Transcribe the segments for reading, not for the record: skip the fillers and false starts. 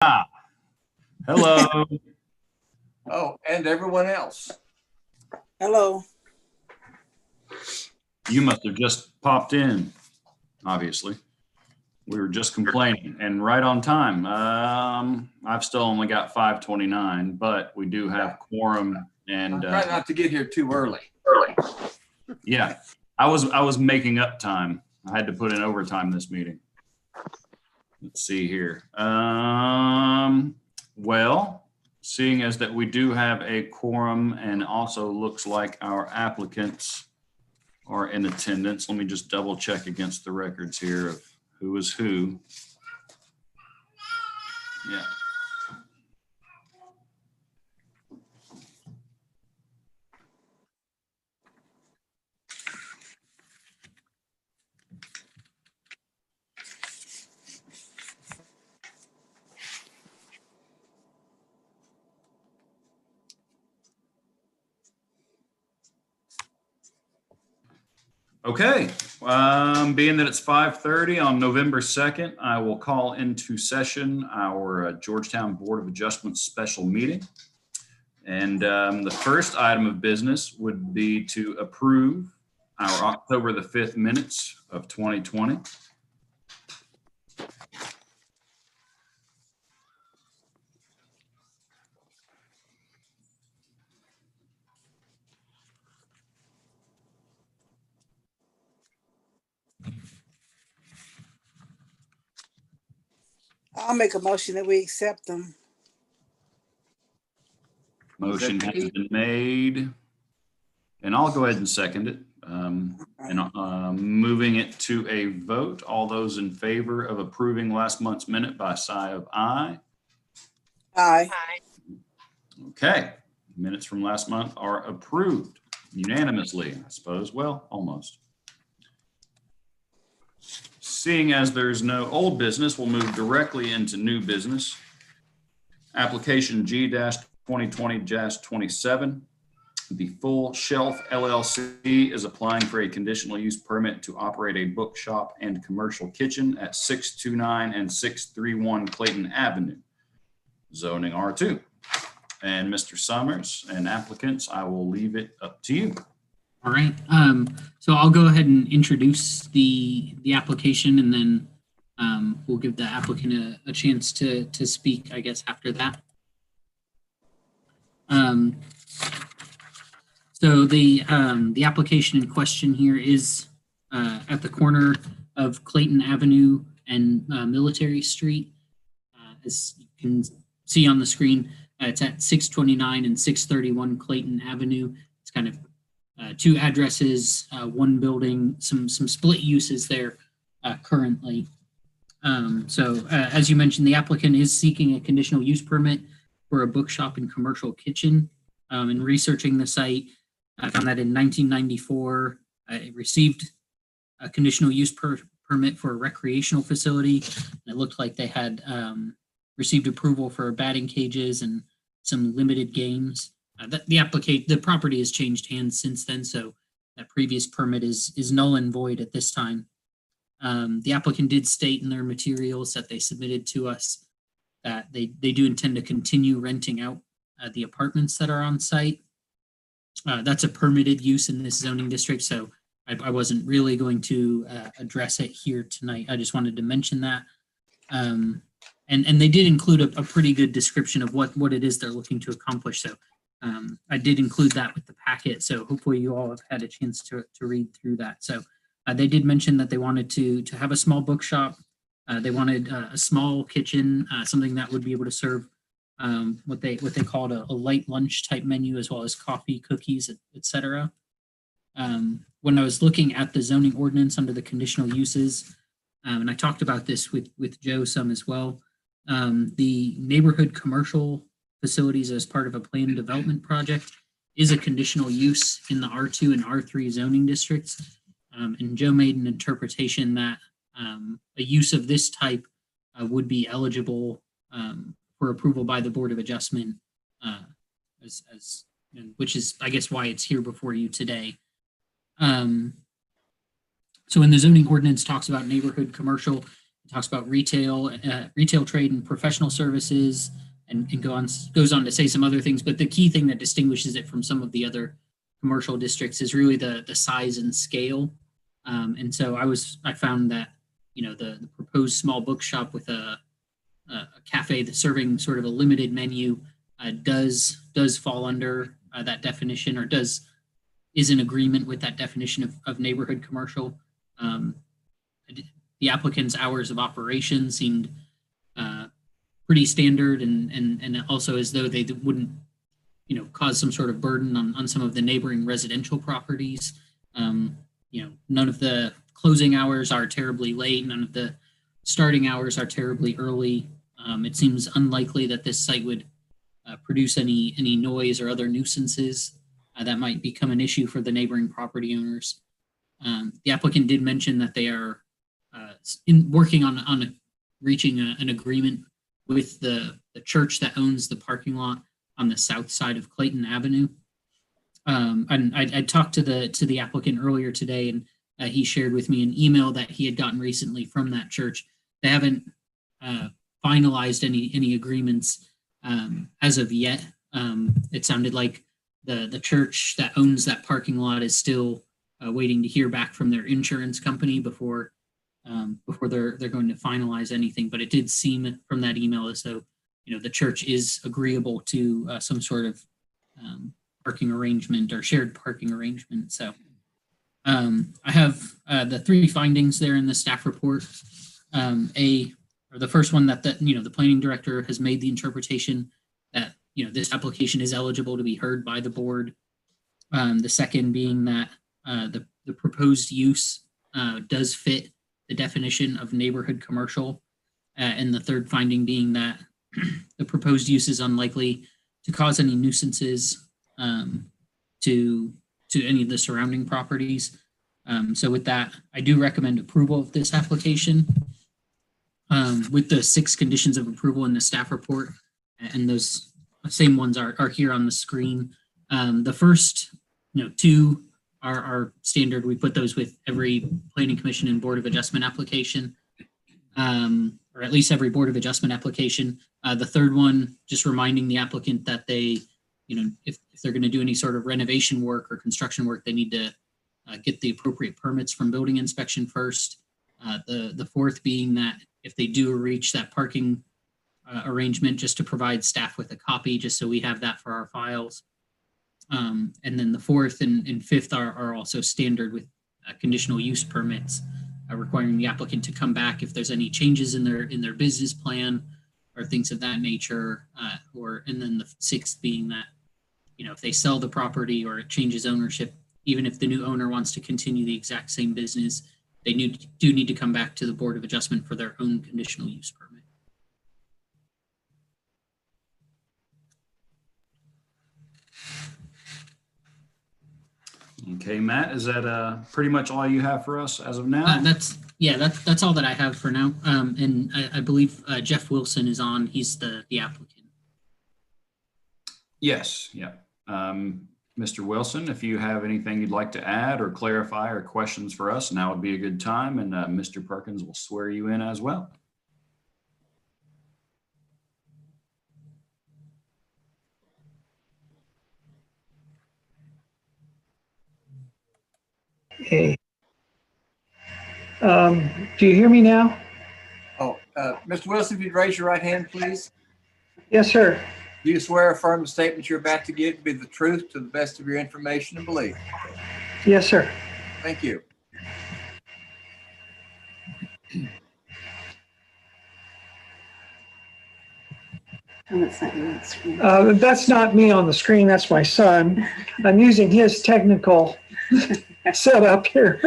Hello. Oh, and everyone else. Hello. You must have just popped in, obviously. We were just complaining and right on time. I've still only got 5:29, but we do have quorum and Try not to get here too early. yeah, I was making up time. I had to put in overtime this meeting. Let's see here. Well, seeing as that we do have a quorum and also looks like our applicants are in attendance, let me just double check against the records here of who is who. Yeah. Okay, being that it's 5:30 on November 2nd, I will call into session our Georgetown Board of Adjustment special meeting. And the first item of business would be to approve our October the 5th minutes of 2020. I'll make a motion that we accept them. Motion has been made, and I'll go ahead and second it. Moving it to a vote. All those in favor of approving last month's minute by sign of aye. Aye. Okay, minutes from last month are approved unanimously, I suppose. Well, almost. Seeing as there's no old business, we'll move directly into new business. Application G-2020-27. The Full Shelf LLC is applying for a conditional use permit to operate a bookshop and commercial kitchen at 629 and 631 Clayton Avenue, zoning R2. And Mr. Summers and applicants, I will leave it up to you. All right. So I'll go ahead and introduce the application, and then we'll give the applicant a chance to speak, I guess, after that. So the application in question here is at the corner of Clayton Avenue and Military Street. As you can see on the screen, it's at 629 and 631 Clayton Avenue. It's kind of two addresses, one building, some split uses there currently. As you mentioned, the applicant is seeking a conditional use permit for a bookshop and commercial kitchen. In researching the site, I found that in 1994, it received a conditional use permit for a recreational facility. It looked like they had received approval for batting cages and some limited games. The property has changed hands since then, so that previous permit is null and void at this time. The applicant did state in their materials that they submitted to us that they do intend to continue renting out the apartments that are on site. That's a permitted use in this zoning district, so I wasn't really going to address it here tonight. I just wanted to mention that. And they did include a pretty good description of what it is they're looking to accomplish. So I did include that with the packet, so hopefully you all have had a chance to read through that. So they did mention that they wanted to have a small bookshop. They wanted a small kitchen, something that would be able to serve what they called a light lunch type menu, as well as coffee, cookies, etc. When I was looking at the zoning ordinance under the conditional uses, and I talked about this with Joe some as well, the neighborhood commercial facilities as part of a planned development project is a conditional use in the R2 and R3 zoning districts. And Joe made an interpretation that a use of this type would be eligible for approval by the Board of Adjustment, which is, I guess, why it's here before you today. So when the zoning ordinance talks about neighborhood commercial, It talks about retail trade and professional services, and goes on to say some other things. But the key thing that distinguishes it from some of the other commercial districts is really the size and scale. And so I found that, the proposed small bookshop with a cafe that's serving sort of a limited menu does fall under that definition, or is in agreement with that definition of neighborhood commercial. The applicant's hours of operation seemed pretty standard, and also as though they wouldn't, cause some sort of burden on some of the neighboring residential properties. None of the closing hours are terribly late. None of the starting hours are terribly early. It seems unlikely that this site would produce any noise or other nuisances that might become an issue for the neighboring property owners. The applicant did mention that they are working on reaching an agreement with the church that owns the parking lot on the south side of Clayton Avenue. And I talked to the applicant earlier today, and he shared with me an email that he had gotten recently from that church. They haven't finalized any agreements as of yet. It sounded like the church that owns that parking lot is still waiting to hear back from their insurance company before they're going to finalize anything. But it did seem from that email as though the church is agreeable to some sort of parking arrangement or shared parking arrangement. So I have the 3 findings there in the staff report. The first one that the planning director has made the interpretation that this application is eligible to be heard by the board. The second being that the proposed use does fit the definition of neighborhood commercial, and the third finding being that the proposed use is unlikely to cause any nuisances to any of the surrounding properties. So with that, I do recommend approval of this application with the 6 conditions of approval in the staff report, and those same ones are here on the screen. The first 2 are standard. We put those with every planning commission and board of adjustment application, or at least every board of adjustment application. The third one, just reminding the applicant that they, if they're going to do any sort of renovation work or construction work, they need to get the appropriate permits from building inspection first. The fourth being that if they do reach that parking arrangement, just to provide staff with a copy, just so we have that for our files. And then the fourth and fifth are also standard with conditional use permits, requiring the applicant to come back if there's any changes in their business plan or things of that nature. And then the sixth being that, if they sell the property or it changes ownership, even if the new owner wants to continue the exact same business, they do need to come back to the Board of Adjustment for their own conditional use permit. Okay, Matt, is that pretty much all you have for us as of now? That's all that I have for now. And I believe Jeff Wilson is on. He's the applicant. Yes, yeah. Mr. Wilson, if you have anything you'd like to add or clarify or questions for us, now would be a good time, and Mr. Perkins will swear you in as well. Okay. Do you hear me now? Oh, Mr. Wilson, if you'd raise your right hand, please. Yes, sir. Do you swear or affirm the statement you're about to give to be the truth to the best of your information and belief? Yes, sir. Thank you. That's not me on the screen. That's my son. I'm using his technical setup here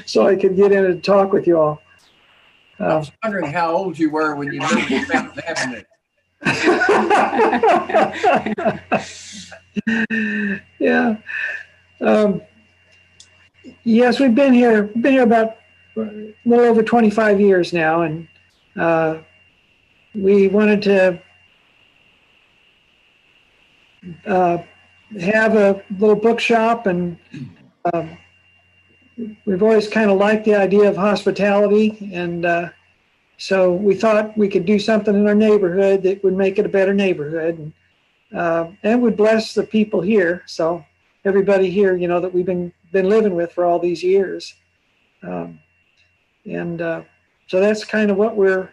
so I could get in and talk with you all. I was wondering how old you were when you moved to Fountain Avenue. Yeah. Yes, we've been here about a little over 25 years now, and we wanted to have a little bookshop, and we've always kind of liked the idea of hospitality, and So we thought we could do something in our neighborhood that would make it a better neighborhood, and would bless the people here. So everybody here, that we've been living with for all these years. And so that's kind of what we're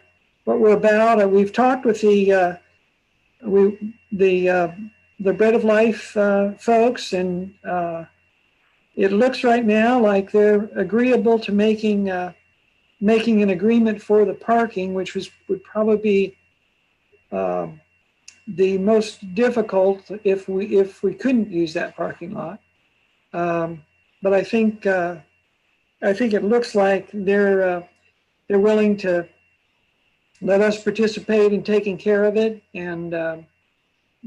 about. We've talked with the Bread of Life folks, and it looks right now like they're agreeable to making an agreement for the parking, which would probably be the most difficult if we couldn't use that parking lot. But I think it looks like they're willing to let us participate in taking care of it, and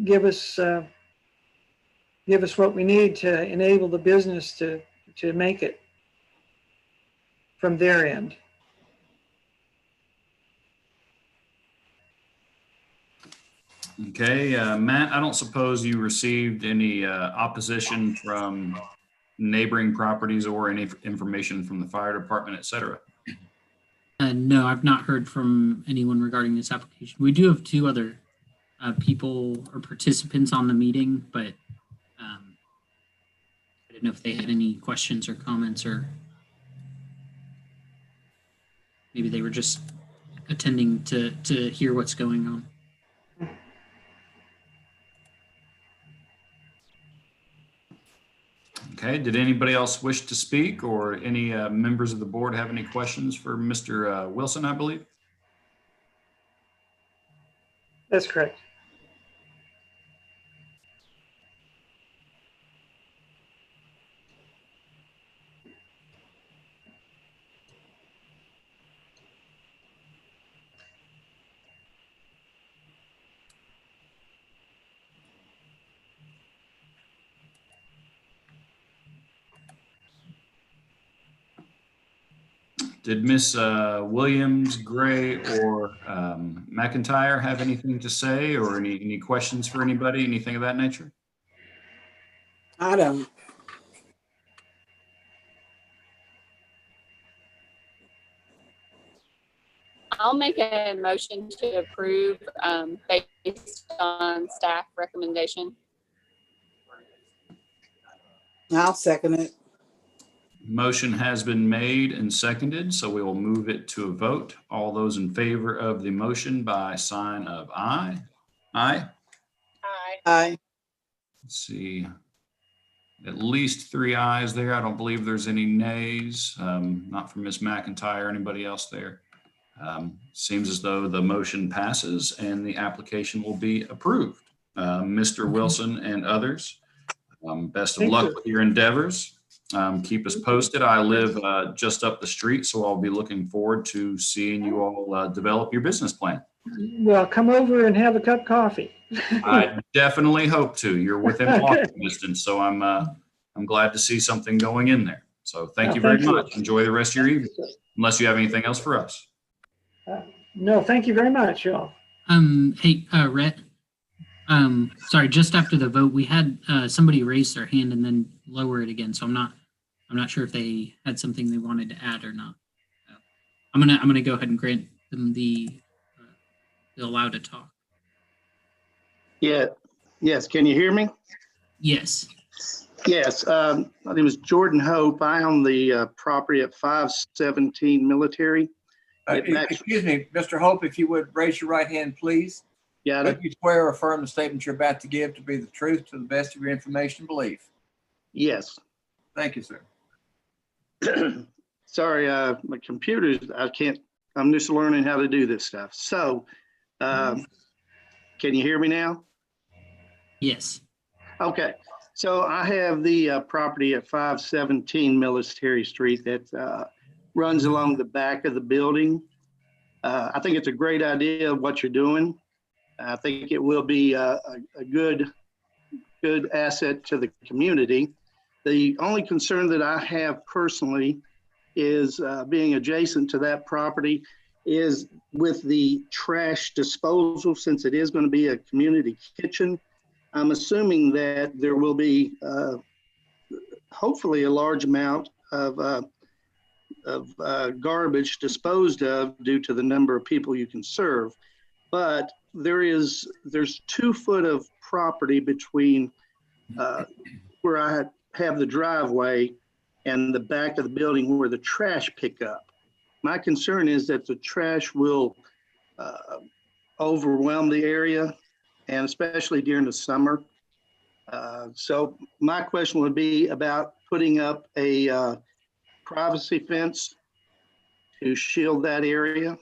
give us what we need to enable the business to make it from their end. Okay, Matt, I don't suppose you received any opposition from neighboring properties or any information from the fire department, et cetera? No, I've not heard from anyone regarding this application. We do have two other people or participants on the meeting, but I didn't know if they had any questions or comments, or maybe they were just attending to hear what's going on. Okay, did anybody else wish to speak, or any members of the board have any questions for Mr. Wilson, I believe? That's correct. Did Miss Williams, Gray, or McIntyre have anything to say, or any questions for anybody, anything of that nature? I don't. I'll make a motion to approve based on staff recommendation. I'll second it. Motion has been made and seconded, so we will move it to a vote. All those in favor of the motion by sign of aye. Aye. Aye. Aye. Let's see. At least 3 ayes there. I don't believe there's any nays, not from Ms. McIntyre or anybody else there. Seems as though the motion passes and the application will be approved. Mr. Wilson and others, best of Thank luck you. with your endeavors. Keep us posted. I live just up the street, so I'll be looking forward to seeing you all develop your business plan. Well, come over and have a cup of coffee. I definitely hope to. You're within walking distance, so I'm glad to see something going in there. So thank you very Thank you. much. Enjoy the rest of your evening, unless you have anything else for us. No, thank you very much, y'all. Hey, Rhett. Sorry, just after the vote, we had somebody raise their hand and then lower it again. So I'm not sure if they had something they wanted to add or not. I'm gonna go ahead and grant them the allow to talk. Yeah, yes, can you hear me? Yes. Yes, my name is Jordan Hope. I own the property at 517 Military. Excuse me, Mr. Hope, if you would raise your right hand, please. Got it? Do you swear or affirm the statement you're about to give to be the truth to the best of your information and belief? Yes. Thank you, sir. Sorry, my computer's, I'm just learning how to do this stuff. So, can you hear me now? Yes. Okay, so I have the property at 517 Military Street that runs along the back of the building. I think it's a great idea of what you're doing. I think it will be a good asset to the community. The only concern that I have personally is being adjacent to that property is with the trash disposal, since it is going to be a community kitchen. I'm assuming that there will be hopefully a large amount of garbage disposed of due to the number of people you can serve. But there's 2 foot of property between where I have the driveway and the back of the building where the trash pick up. My concern is that the trash will overwhelm the area, and especially during the summer. So my question would be about putting up a privacy fence to shield that area.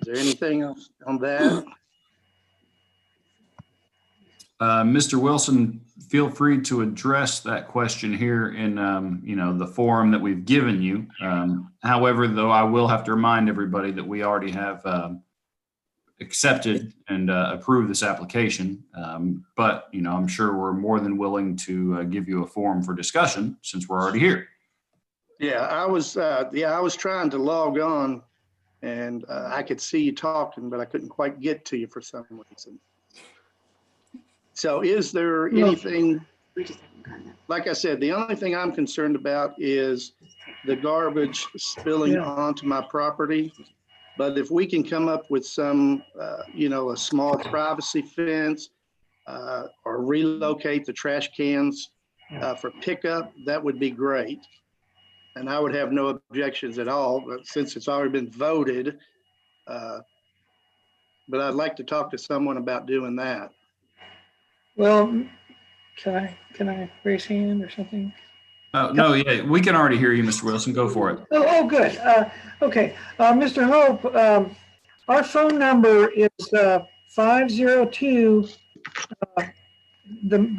Is there anything else on that? Mr. Wilson, feel free to address that question here in, the forum that we've given you. However, though, I will have to remind everybody that we already have accepted and approved this application. But, I'm sure we're more than willing to give you a forum for discussion since we're already here. Yeah, I was trying to log on and I could see you talking, but I couldn't quite get to you for some reason. So is there anything, like I said, the only thing I'm concerned about is the garbage spilling onto my property. But if we can come up with some, a small privacy fence or relocate the trash cans for pickup, that would be great. And I would have no objections at all, but since it's already been voted. But I'd like to talk to someone about doing that. Well, can I raise hand or something? No, yeah, we can already hear you, Mr. Wilson. Go for it. Oh, good. Okay. Mr. Hope, our phone number is 502.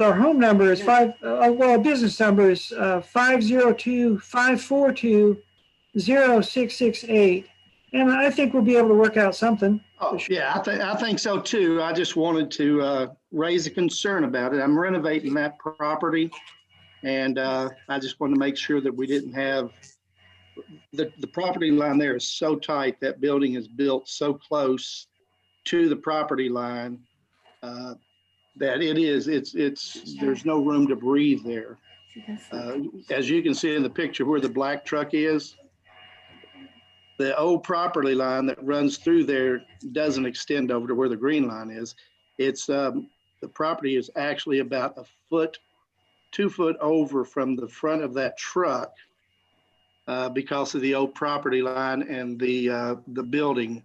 Our home number is our business number is 502-542-0668. And I think we'll be able to work out something. Oh, yeah, I think so too. I just wanted to raise a concern about it. I'm renovating that property, and I just wanted to make sure that we didn't have the property line there is so tight. That building is built so close to the property line that there's no room to breathe there. As you can see in the picture where the black truck is, the old property line that runs through there doesn't extend over to where the green line is. It's the property is actually about 2 foot over from the front of that truck because of the old property line and the building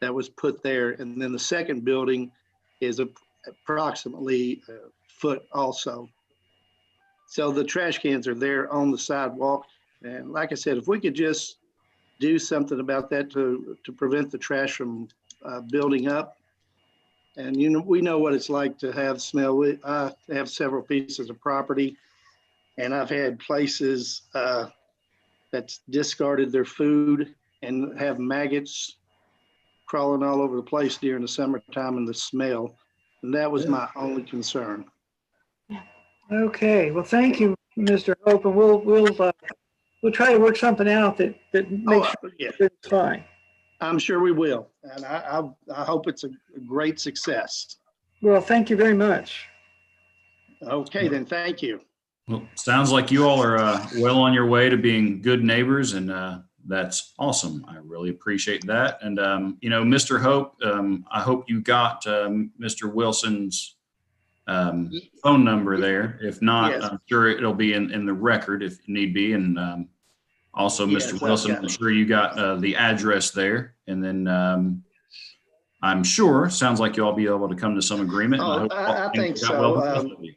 that was put there. And then the second building is approximately a foot also. So the trash cans are there on the sidewalk. And like I said, if we could just do something about that to prevent the trash from building up. And, we know what it's like to have smell. I have several pieces of property, and I've had places that's discarded their food and have maggots crawling all over the place during the summertime and the smell. And that was my only concern. Okay. Well, thank you, Mr. Hope, and we'll try to work something out that makes sure it's fine. I'm sure we will. And I hope it's a great success. Well, thank you very much. Okay, then thank you. Well, sounds like you all are well on your way to being good neighbors, and that's awesome. I really appreciate that. And, Mr. Hope, I hope you got Mr. Wilson's phone number there. If not, Yes. I'm sure it'll be in the record if need be. And also, Yes, Mr. Wilson, I've got I'm sure you got the address there. And then I'm sure, sounds like you'll all be able to come to some agreement. Oh, hope I think things got so. well with both of you.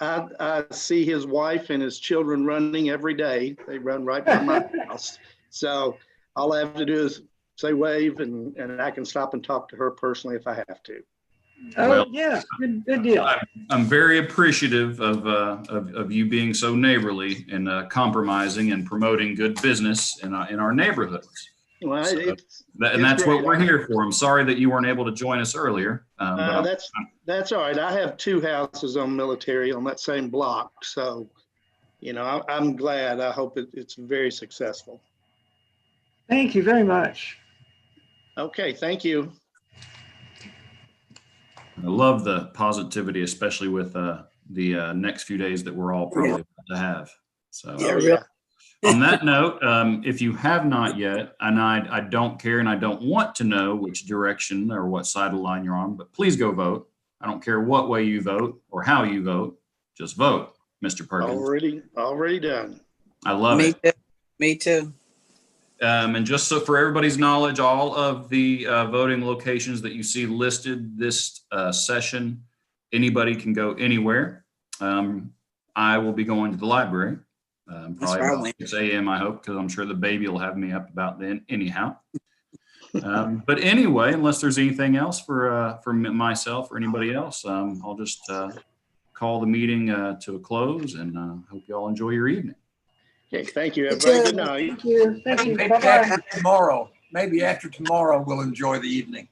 I see his wife and his children running every day. They run right by my house. So all I have to do is say wave and I can stop and talk to her personally if I have to. Oh, Well, yeah, good deal. I'm very appreciative of you being so neighborly and compromising and promoting good business in our neighborhoods. Well, So, it's that's what great. we're here for. I'm sorry that you weren't able to join us earlier. But that's all right. I have 2 houses on Military on that same block. So, I'm glad. I hope it's very successful. Thank you very much. Okay, thank you. I love the positivity, especially with the next few days that we're all probably about to have. So Yeah, Oh, really. yeah. on that note, if you have not yet, and I don't care and I don't want to know which direction or what side of the line you're on, but please go vote. I don't care what way you vote or how you vote, just vote, Mr. Perkins. Already done. I love Me it. too. Me too. And just so for everybody's knowledge, all of the voting locations that you see listed this session, anybody can go anywhere. I will be going to the library, That's probably where I about went. 6 a.m. I hope, because I'm sure the baby will have me up about then anyhow. But anyway, unless there's anything else for myself or anybody else, I'll just call the meeting to a close, and hope you all enjoy your evening. Okay, thank you, Me everybody. too. Good night. Thank you. Thank you. Maybe Bye-bye. after tomorrow, maybe after tomorrow, we'll enjoy the evening.